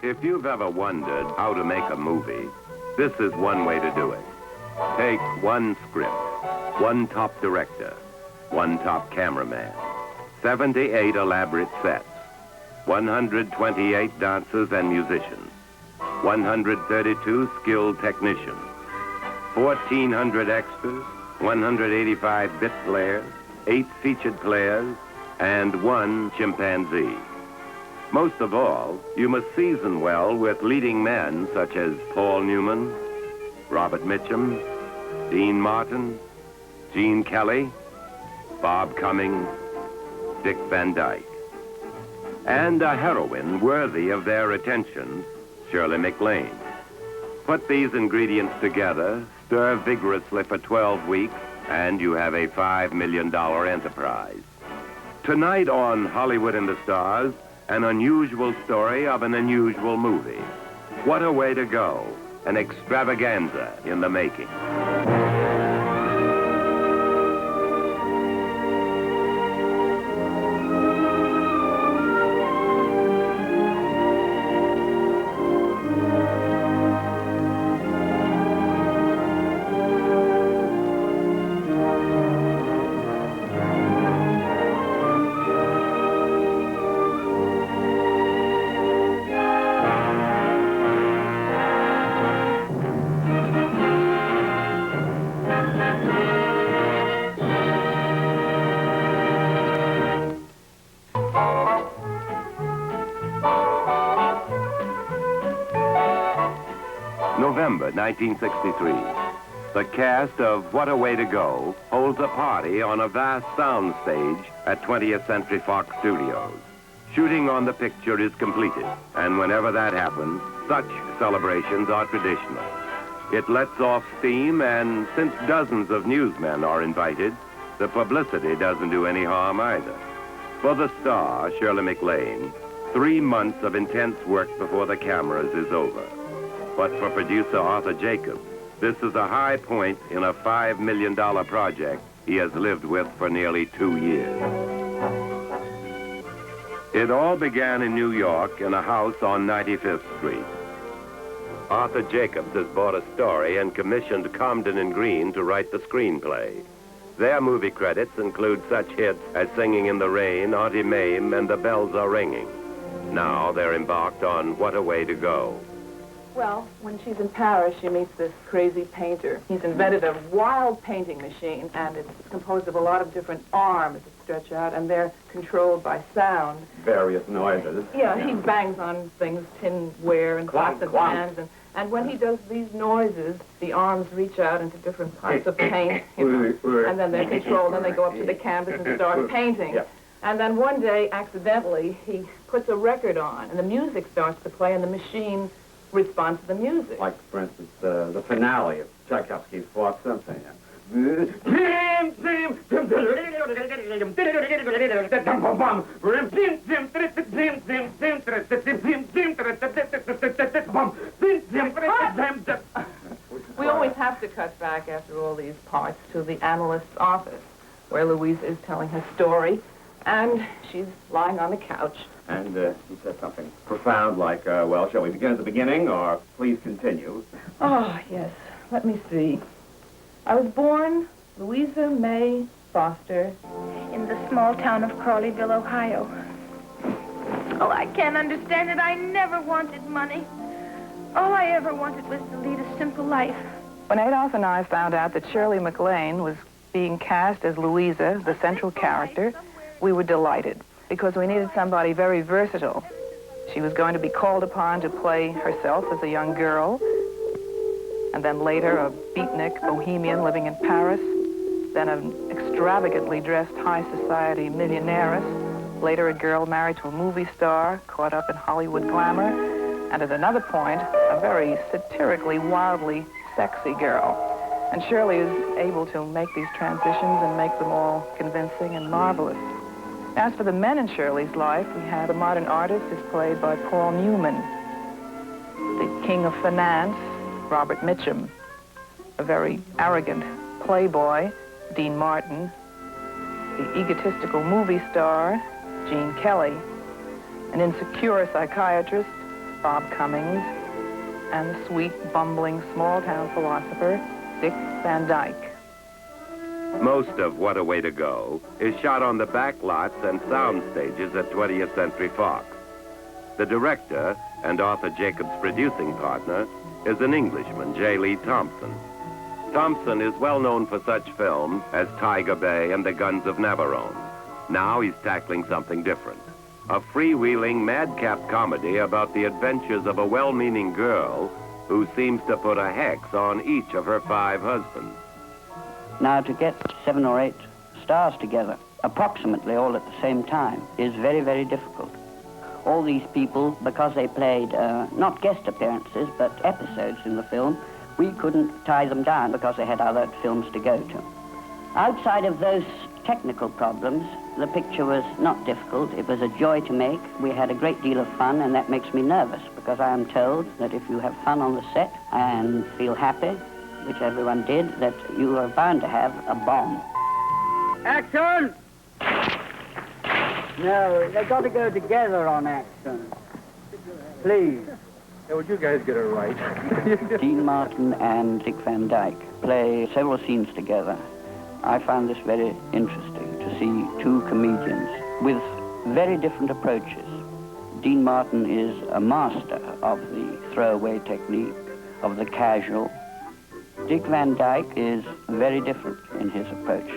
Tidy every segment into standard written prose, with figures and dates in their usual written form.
If you've ever wondered how to make a movie, this is one way to do it. Take one script, one top director, one top cameraman, 78 elaborate sets, 128 dancers and musicians, 132 skilled technicians, 1,400 extras, 185 bit players, 8 featured players, and 1 chimpanzee. Most of all, you must season well with leading men such as Paul Newman, Robert Mitchum, Dean Martin, Gene Kelly, Bob Cummings, Dick Van Dyke. And a heroine worthy of their attention, Shirley MacLaine. Put these ingredients together, stir vigorously for 12 weeks, and you have a $5 million enterprise. Tonight on Hollywood and the Stars, an unusual story of an unusual movie. What a way to go. An extravaganza in the making. November 1963. The cast of What a Way to Go holds a party on a vast sound stage at 20th Century Fox Studios. Shooting on the picture is completed, and whenever that happens, such celebrations are traditional. It lets off steam, and since dozens of newsmen are invited, the publicity doesn't do any harm either. For the star, Shirley MacLaine, 3 months of intense work before the cameras is over. But for producer Arthur Jacobs, this is a high point in a $5 million project he has lived with for nearly 2 years. It all began in New York in a house on 95th Street. Arthur Jacobs has bought a story and commissioned Comden and Green to write the screenplay. Their movie credits include such hits as Singing in the Rain, Auntie Mame, and The Bells Are Ringing. Now they're embarked on What a Way to Go. Well, when she's in Paris, she meets this crazy painter. He's invented a wild painting machine, and it's composed of a lot of different arms that stretch out, and they're controlled by sound. Various noises. Yeah, he bangs on things, tinware and pots and pans, and when he does these noises, the arms reach out into different parts of paint, and then they're controlled, and they go up to the canvas and start painting. Yeah. And then one day, accidentally, he puts a record on, and the music starts to play, and the machine responds to the music. Like, for instance, the finale of Tchaikovsky's Fourth Symphony. We always have to cut back after all these parts to the analyst's office, where Louisa is telling her story, and she's lying on the couch. And he said something profound like, well, shall we begin at the beginning, or please continue? Oh, yes. Let me see. I was born Louisa May Foster in the small town of Crawleyville, Ohio. Oh, I can't understand it. I never wanted money. All I ever wanted was to lead a simple life. When Adolph and I found out that Shirley MacLaine was being cast as Louisa, the central character, we were delighted, because we needed somebody very versatile. She was going to be called upon to play herself as a young girl, and then later a beatnik bohemian living in Paris, then an extravagantly dressed high society millionairess, later a girl married to a movie star, caught up in Hollywood glamour, and at another point, a very satirically, wildly sexy girl. And Shirley is able to make these transitions and make them all convincing and marvelous. As for the men in Shirley's life, we have the modern artist is played by Paul Newman, the king of finance, Robert Mitchum, a very arrogant playboy, Dean Martin, the egotistical movie star, Gene Kelly, an insecure psychiatrist, Bob Cummings, and the sweet, bumbling, small-town philosopher, Dick Van Dyke. Most of What a Way to Go is shot on the back lots and sound stages at 20th Century Fox. The director and Arthur Jacobs' producing partner is an Englishman, J. Lee Thompson. Thompson is well known for such films as Tiger Bay and The Guns of Navarone. Now he's tackling something different. A freewheeling, madcap comedy about the adventures of a well-meaning girl who seems to put a hex on each of her 5 husbands. Now, to get 7 or 8 stars together, approximately all at the same time, is very, very difficult. All these people, because they played not guest appearances, but episodes in the film, we couldn't tie them down because they had other films to go to. Outside of those technical problems, the picture was not difficult. It was a joy to make. We had a great deal of fun, and that makes me nervous because I am told that if you have fun on the set and feel happy, which everyone did, that you are bound to have a bomb. Action! No, they've got to go together on action. Please. Yeah, would you guys get it right? Dean Martin and Dick Van Dyke play several scenes together. I found this very interesting to see 2 comedians with very different approaches. Dean Martin is a master of the throwaway technique, of the casual. Dick Van Dyke is very different in his approach.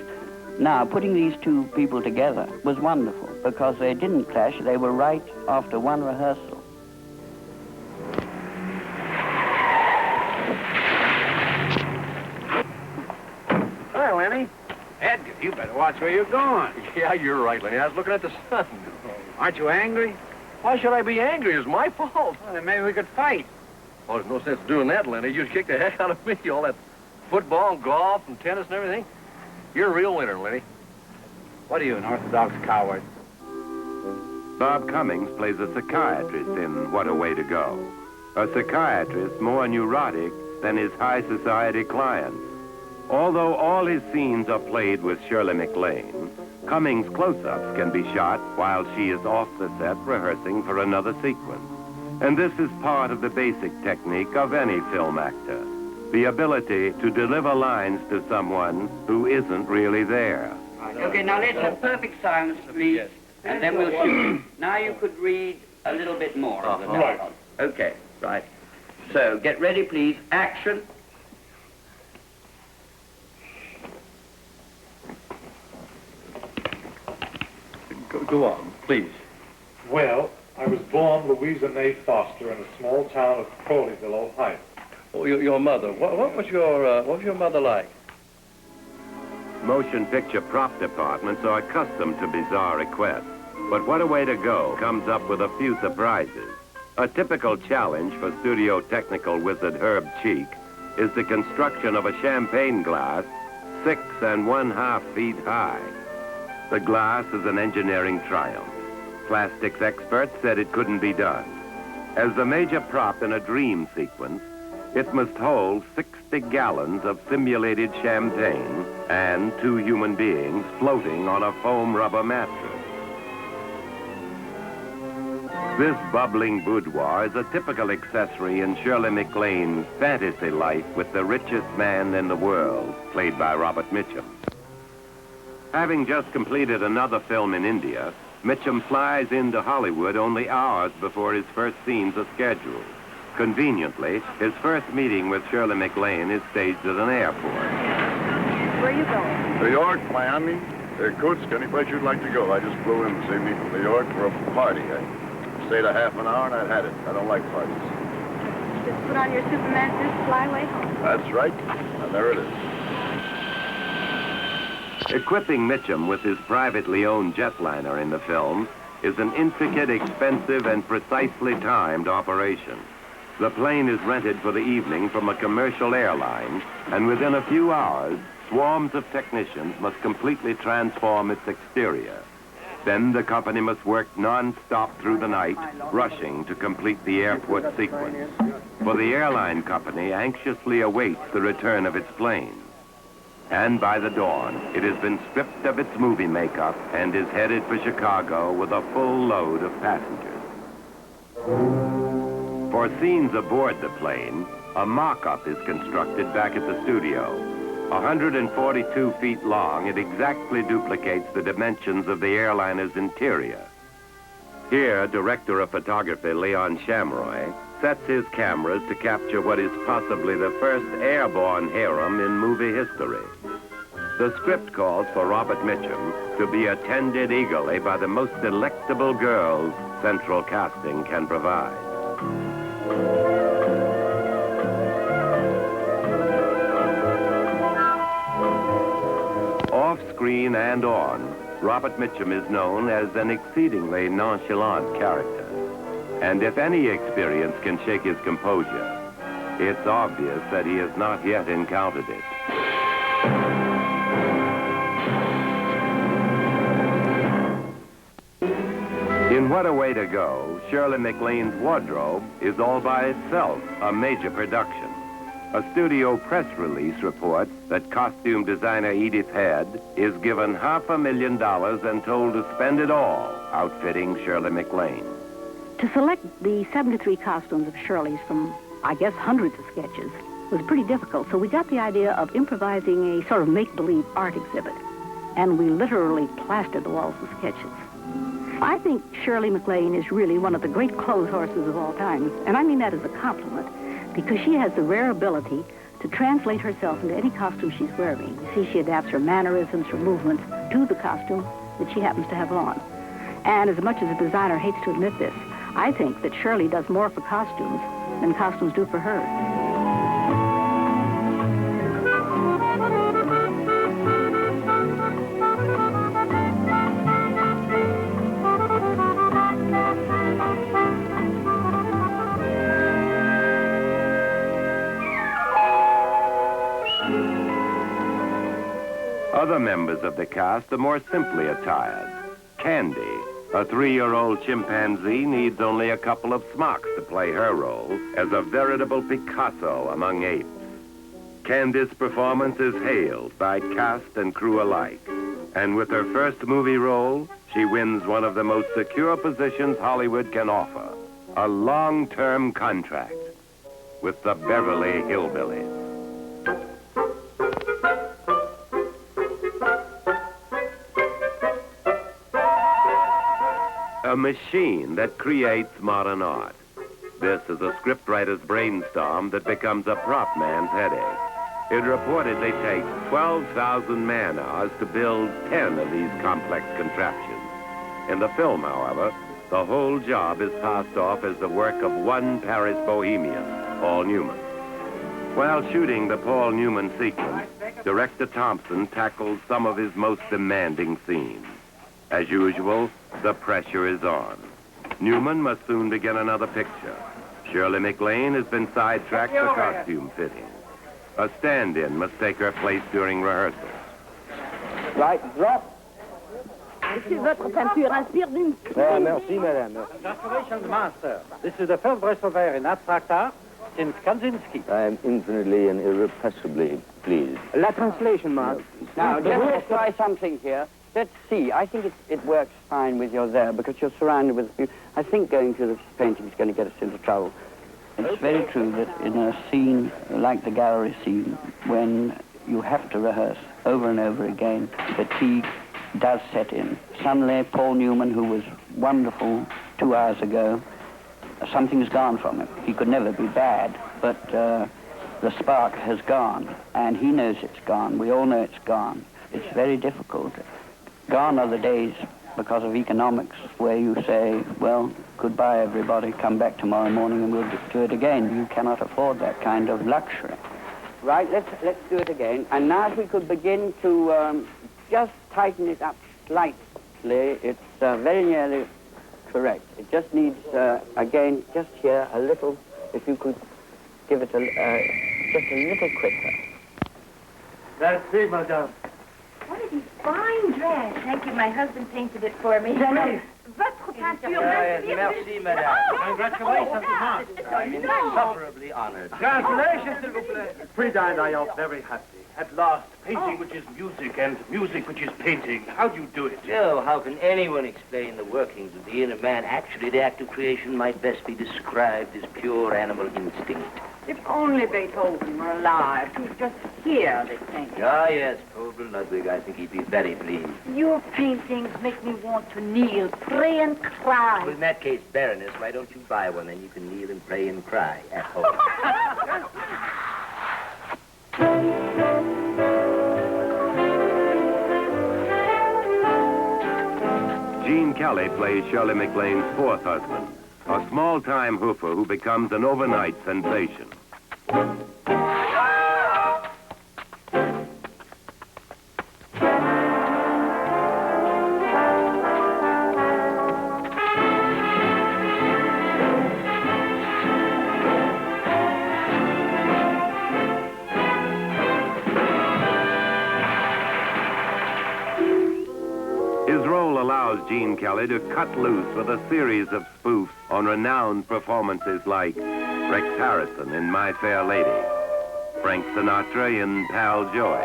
Now, putting these 2 people together was wonderful because they didn't clash. They were right after one rehearsal. Hi, Lenny. Edgar, you better watch where you're going. Yeah, you're right, Lenny. I was looking at the sun. Aren't you angry? Why should I be angry? It's my fault. Well, then maybe we could fight. Oh, there's no sense doing that, Lenny. You'd kick the heck out of me. All that football and golf and tennis and everything. You're a real winner, Lenny. What are you, an orthodox coward? Bob Cummings plays a psychiatrist in What a Way to Go. A psychiatrist more neurotic than his high society clients. Although all his scenes are played with Shirley MacLaine, Cummings' close-ups can be shot while she is off the set rehearsing for another sequence. And this is part of the basic technique of any film actor, the ability to deliver lines to someone who isn't really there. Okay, now let's have perfect silence, please, and then we'll shoot. Now you could read a little bit more of the dialogue. Okay, right. So, get ready, please. Action. Go on, please. Well, I was born Louisa May Foster in a small town of Crawleyville, Ohio. Oh, your mother. What was your mother like? Motion picture prop departments are accustomed to bizarre requests, but What a Way to Go comes up with a few surprises. A typical challenge for studio technical wizard Herb Cheek is the construction of a champagne glass 6 1/2 feet high. The glass is an engineering triumph. Plastics experts said it couldn't be done. As the major prop in a dream sequence, it must hold 60 gallons of simulated champagne and 2 human beings floating on a foam rubber mattress. This bubbling boudoir is a typical accessory in Shirley MacLaine's fantasy life with the richest man in the world, played by Robert Mitchum. Having just completed another film in India, Mitchum flies into Hollywood only hours before his first scenes are scheduled. Conveniently, his first meeting with Shirley MacLaine is staged at an airport. Where are you going? New York, Miami, Irkutsk, any place you'd like to go. I just flew in this evening from New York for a party. I stayed a half an hour and I'd had it. I don't like parties. Just put on your Superman suit, fly away home. That's right. And there it is. Equipping Mitchum with his privately owned jetliner in the film is an intricate, expensive, and precisely timed operation. The plane is rented for the evening from a commercial airline, and within a few hours, swarms of technicians must completely transform its exterior. Then the company must work non-stop through the night, rushing to complete the airport sequence. For the airline company anxiously awaits the return of its plane. And by the dawn, it has been stripped of its movie makeup and is headed for Chicago with a full load of passengers. For scenes aboard the plane, a mock-up is constructed back at the studio. 142 feet long, it exactly duplicates the dimensions of the airliner's interior. Here, director of photography Leon Shamroy sets his cameras to capture what is possibly the first airborne harem in movie history. The script calls for Robert Mitchum to be attended eagerly by the most delectable girls central casting can provide. Off-screen and on, Robert Mitchum is known as an exceedingly nonchalant character. And if any experience can shake his composure, it's obvious that he has not yet encountered it. In What a Way to Go, Shirley MacLaine's wardrobe is all by itself a major production. A studio press release reports that costume designer Edith Head is given $500,000 and told to spend it all outfitting Shirley MacLaine. To select the 73 costumes of Shirley's from, I guess, hundreds of sketches was pretty difficult, so we got the idea of improvising a sort of make-believe art exhibit, and we literally plastered the walls with sketches. I think Shirley MacLaine is really one of the great clothes horses of all time, and I mean that as a compliment, because she has the rare ability to translate herself into any costume she's wearing. You see, she adapts her mannerisms, her movements to the costume that she happens to have on. And as much as a designer hates to admit this, I think that Shirley does more for costumes than costumes do for her. Other members of the cast are more simply attired. Candy, a 3-year-old chimpanzee, needs only a couple of smocks to play her role as a veritable Picasso among apes. Candy's performance is hailed by cast and crew alike. And with her first movie role, she wins one of the most secure positions Hollywood can offer, a long-term contract with the Beverly Hillbillies. A machine that creates modern art. This is a scriptwriter's brainstorm that becomes a prop man's headache. It reportedly takes 12,000 man-hours to build 10 of these complex contraptions. In the film, however, the whole job is passed off as the work of one Paris bohemian, Paul Newman. While shooting the Paul Newman sequence, director Thompson tackled some of his most demanding scenes. As usual, the pressure is on. Newman must soon begin another picture. Shirley MacLaine has been sidetracked for costume fitting. A stand-in must take her place during rehearsals. Right, drop. Monsieur, votre peinture inspire d'une... Merci, madame. Congratulations, master. This is the first breath of air in abstract art since Kandinsky. I am infinitely and irrepressibly pleased. La translation, Mark. Now, let's try something here. Let's see. I think it works fine with you there because you're surrounded with... I think going to the painting is going to get us into trouble. It's very true that in a scene like the gallery scene, when you have to rehearse over and over again, fatigue does set in. Suddenly, Paul Newman, who was wonderful 2 hours ago, something's gone from him. He could never be bad, but the spark has gone, and he knows it's gone. We all know it's gone. It's very difficult. Gone are the days, because of economics, where you say, well, goodbye, everybody, come back tomorrow morning and we'll do it again. You cannot afford that kind of luxury. Right, let's do it again. And now if we could begin to just tighten it up slightly, it's very nearly correct. It just needs, again, just here, a little, if you could give it just a little quicker. That's it, madame. What a fine dress. Thank you. My husband painted it for me. Votre peinture. Merci, madame. Congratulations, master. I'm insufferably honored. Congratulations, s'il vous plaît. Frida and I are very happy. At last, painting which is music and music which is painting. How do you do it? Joe, how can anyone explain the workings of the inner man? Actually, the act of creation might best be described as pure animal instinct. If only Beethoven were alive, he'd just hear this painting. Ah, yes, Paul Ludwig, I think he'd be very pleased. Your paintings make me want to kneel, pray, and cry. Well, in that case, Baroness, why don't you buy one, and you can kneel and pray and cry at home. Gene Kelly plays Shirley MacLaine's fourth husband, a small-time hoofer who becomes an overnight sensation. His role allows Gene Kelly to cut loose with a series of spoofs on renowned performances like Rex Harrison in My Fair Lady, Frank Sinatra in Pal Joy,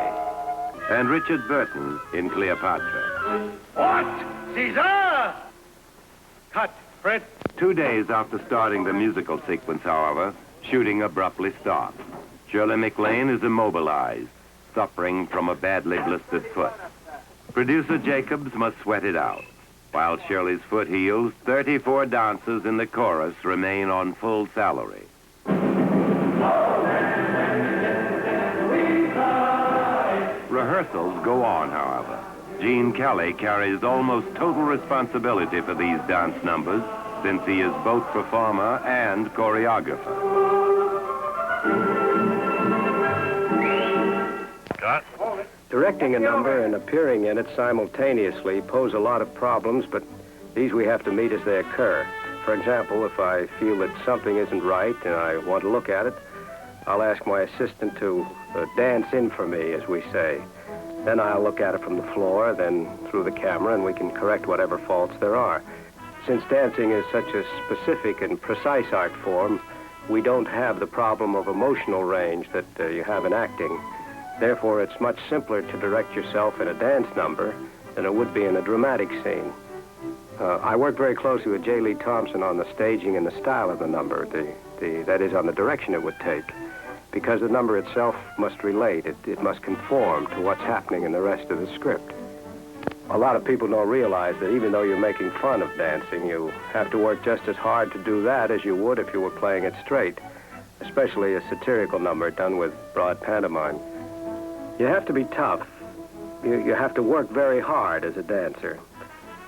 and Richard Burton in Cleopatra. What? Caesar! Cut, Fred. 2 days after starting the musical sequence, however, shooting abruptly stops. Shirley MacLaine is immobilized, suffering from a badly blistered foot. Producer Jacobs must sweat it out. While Shirley's foot heals, 34 dancers in the chorus remain on full salary. Rehearsals go on, however. Gene Kelly carries almost total responsibility for these dance numbers, since he is both performer and choreographer. Cut. Directing a number and appearing in it simultaneously pose a lot of problems, but these we have to meet as they occur. For example, if I feel that something isn't right and I want to look at it, I'll ask my assistant to dance in for me, as we say. Then I'll look at it from the floor, then through the camera, and we can correct whatever faults there are. Since dancing is such a specific and precise art form, we don't have the problem of emotional range that you have in acting. Therefore, it's much simpler to direct yourself in a dance number than it would be in a dramatic scene. I worked very closely with J. Lee Thompson on the staging and the style of the number, that is, on the direction it would take, because the number itself must relate. It must conform to what's happening in the rest of the script. A lot of people don't realize that even though you're making fun of dancing, you have to work just as hard to do that as you would if you were playing it straight, especially a satirical number done with broad pantomime. You have to be tough. You have to work very hard as a dancer.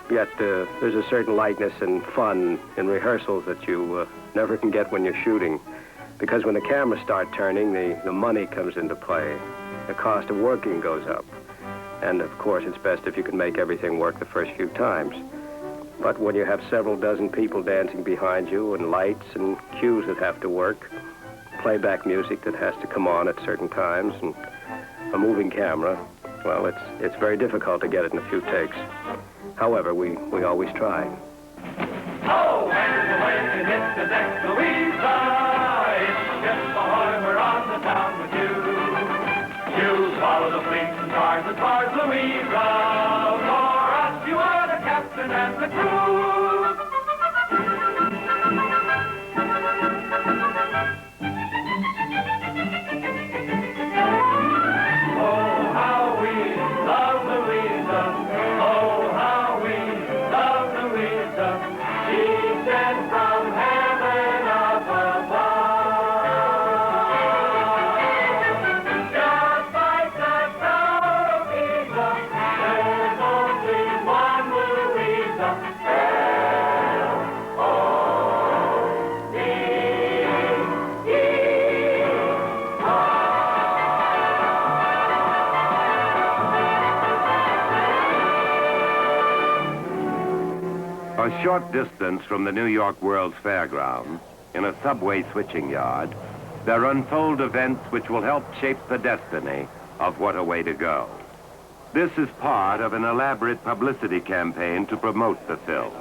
Yet there's a certain lightness and fun in rehearsals that you never can get when you're shooting. Because when the cameras start turning, the money comes into play. The cost of working goes up. And of course, it's best if you can make everything work the first few times. But when you have several dozen people dancing behind you and lights and cues that have to work, playback music that has to come on at certain times, and a moving camera, well, it's very difficult to get it in a few takes. However, we always try. Oh, when you hit the deck, Louisa, it's just the harbor on the town with you. You swallow the fleet and charge the cars, Louisa. For us, you are the captain and the crew. A short distance from the New York World's Fairgrounds, in a subway switching yard, there unfold events which will help shape the destiny of What a Way to Go. This is part of an elaborate publicity campaign to promote the film.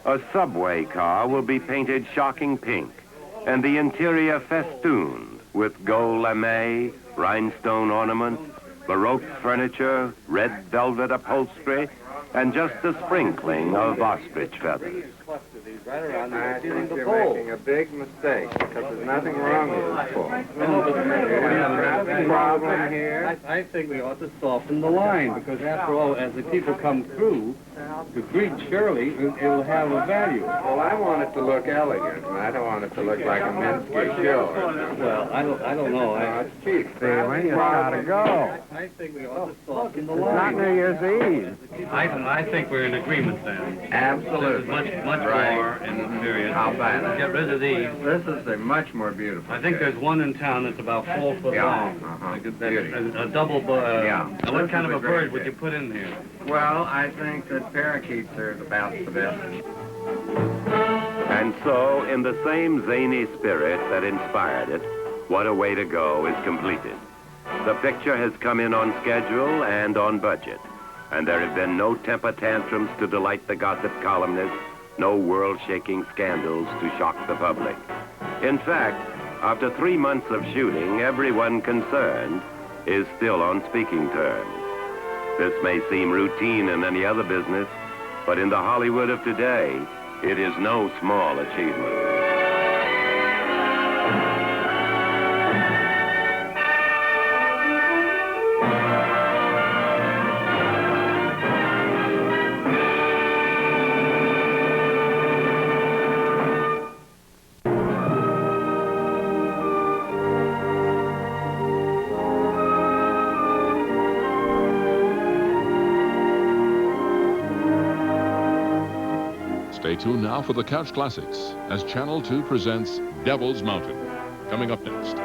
A subway car will be painted shocking pink, and the interior festooned with gold lame, rhinestone ornaments, Baroque furniture, red velvet upholstery, and just a sprinkling of ostrich feathers. Right around the ceiling of the pole. Making a big mistake because there's nothing wrong with this pole. There's a problem here. I think we ought to soften the line because, after all, as the people come through to greet Shirley, it will have a value. Well, I want it to look elegant, and I don't want it to look like a Minsky show. Well, I don't know. It's cheap. See, when you gotta go. I think we ought to soften the It's line. not New Year's Eve. I think we're in agreement then. Absolutely. Much more in the period. How about it? Get rid of these. This is a much more beautiful. I think there's one in town that's about 4 foot long. A double bird. Now, what kind of a bird would you put in here? Well, I think that parakeets are about the best. And so, in the same zany spirit that inspired it, What a Way to Go is completed. The picture has come in on schedule and on budget, and there have been no temper tantrums to delight the gossip columnists, no world-shaking scandals to shock the public. In fact, after 3 months of shooting, everyone concerned is still on speaking terms. This may seem routine in any other business, but in the Hollywood of today, it is no small achievement. Stay tuned now for the Couch Classics as Channel 2 presents Devil's Mountain. Coming up next.